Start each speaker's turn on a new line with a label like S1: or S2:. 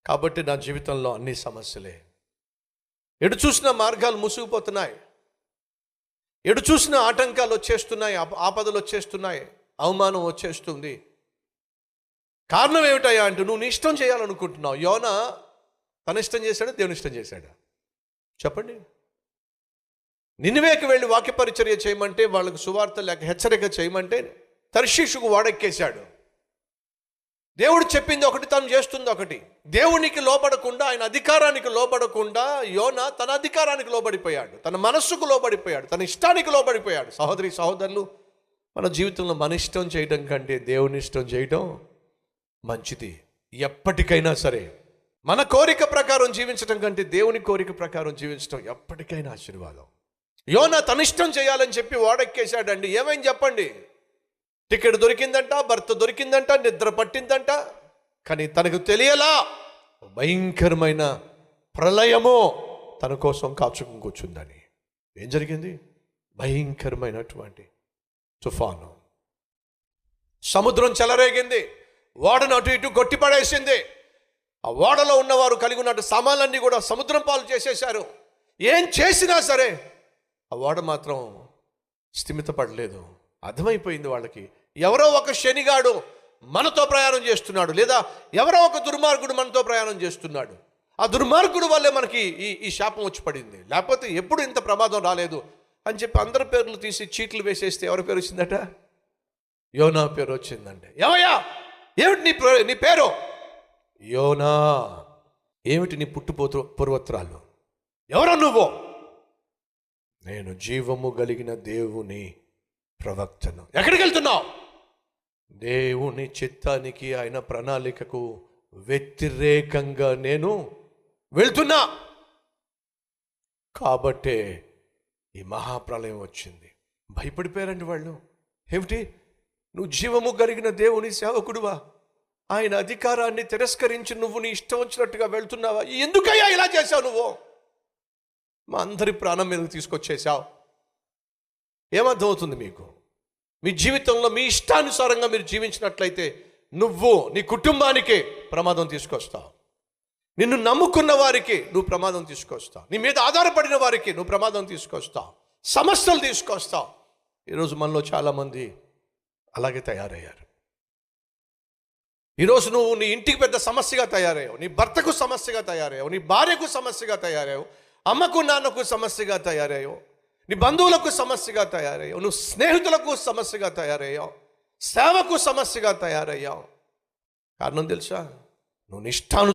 S1: కాబట్టి నా జీవితంలో అన్ని సమస్యలే. ఎటు చూసిన మార్గాలు మూసుకుపోతున్నాయి, ఎటు చూసిన ఆటంకాలు వచ్చేస్తున్నాయి, ఆపదలు వచ్చేస్తున్నాయి, అవమానం వచ్చేస్తుంది. కారణం ఏమిటయ్యా అంటే నువ్వు నీ ఇష్టం చేయాలనుకుంటున్నావు. యోనా తన ఇష్టం చేశాడా, దేవుని ఇష్టం చేశాడా? చెప్పండి. నినివేకి వెళ్ళి వాక్య పరిచర్య చేయమంటే, వాళ్ళకు సువార్త లేక హెచ్చరిక చేయమంటే తర్షీషుకు వాడెక్కేశాడు. దేవుడు చెప్పింది ఒకటి, తను చేస్తుంది ఒకటి. దేవునికి లోబడకుండా, ఆయన అధికారానికి లోబడకుండా యోనా తన అధికారానికి లోబడిపోయాడు, తన మనస్సుకు లోబడిపోయాడు, తన ఇష్టానికి లోబడిపోయాడు. సహోదరి సహోదరులు, మన జీవితంలో మన ఇష్టం చేయడం కంటే దేవుని ఇష్టం చేయడం మంచిది. ఎప్పటికైనా సరే మన కోరిక ప్రకారం జీవించడం కంటే దేవుని కోరిక ప్రకారం జీవించడం ఎప్పటికైనా ఆశీర్వాదం. యోనా తన ఇష్టం చేయాలని చెప్పి వాడెక్కేశాడండి. ఏమైంది చెప్పండి? టికెట్ దొరికిందంట, భర్త దొరికిందంట, నిద్ర పట్టిందంట. కానీ తనకు తెలియలా భయంకరమైన ప్రళయము తన కోసం కాచుకుని కూర్చుందని. ఏం జరిగింది? భయంకరమైనటువంటి తుఫాను, సముద్రం చెలరేగింది, ఓడను అటు ఇటు కొట్టిపడేసింది. ఆ ఓడలో ఉన్నవారు కలిగి ఉన్నట్టు సామాన్లన్నీ కూడా సముద్రం పాలు చేసేశారు. ఏం చేసినా సరే ఆ ఓడ మాత్రం స్థిమితపడలేదు. అర్థమైపోయింది వాళ్ళకి, ఎవరో ఒక శనిగాడు మనతో ప్రయాణం చేస్తున్నాడు, లేదా ఎవరో ఒక దుర్మార్గుడు మనతో ప్రయాణం చేస్తున్నాడు. ఆ దుర్మార్గుడు వల్లే మనకి ఈ శాపం వచ్చి పడింది, లేకపోతే ఎప్పుడు ఇంత ప్రమాదం రాలేదు అని చెప్పి అందరి పేర్లు తీసి చీట్లు వేసేస్తే ఎవరి పేరు వచ్చిందట? యోనా పేరు వచ్చిందంటే. ఏమయ్యా, ఏమిటి నీ పేరు? యోనా. ఏమిటి నీ పూర్వత్రాలు? ఎవరో నువ్వు? నేను జీవము కలిగిన దేవుని ప్రవక్తను. ఎక్కడికి వెళ్తున్నావు? దేవుని చిత్తానికి, ఆయన ప్రణాళికకు వ్యతిరేకంగా నేను వెళ్తున్నా. కాబట్టే ఈ మహాప్రళయం వచ్చింది. భయపడిపోయారండి వాళ్ళు. ఏమిటి, నువ్వు జీవము కలిగిన దేవుని సేవకుడువా? ఆయన అధికారాన్ని తిరస్కరించి నువ్వు నీ ఇష్టం వచ్చినట్టుగా వెళ్తున్నావా? ఎందుకయ్యా ఇలా చేశావు నువ్వు? మా అందరి ప్రాణం మీదకు తీసుకొచ్చేసావు. ఏమర్థమవుతుంది మీకు? మీ జీవితంలో మీ ఇష్టానుసారంగా మీరు జీవించినట్లయితే నువ్వు నీ కుటుంబానికే ప్రమాదం తీసుకొస్తావు. నిన్ను నమ్ముకున్న వారికి నువ్వు ప్రమాదం తీసుకొస్తావు. నీ మీద ఆధారపడిన వారికి నువ్వు ప్రమాదం తీసుకొస్తావు, సమస్యలు తీసుకొస్తావు. ఈరోజు మనలో చాలామంది అలాగే తయారయ్యారు. ఈరోజు నువ్వు నీ ఇంటికి పెద్ద సమస్యగా తయారయ్యావు, నీ భర్తకు సమస్యగా తయారయ్యావు, నీ భార్యకు సమస్యగా తయారయ్యావు, అమ్మకు నాన్నకు సమస్యగా తయారయ్యావు, నీ బంధువులకు సమస్యగా తయారయ్యావు, నువ్వు స్నేహితులకు సమస్యగా తయారయ్యావు, సేవకు సమస్యగా తయారయ్యావు. కారణం తెలుసా? నువ్వు నిష్ఠాను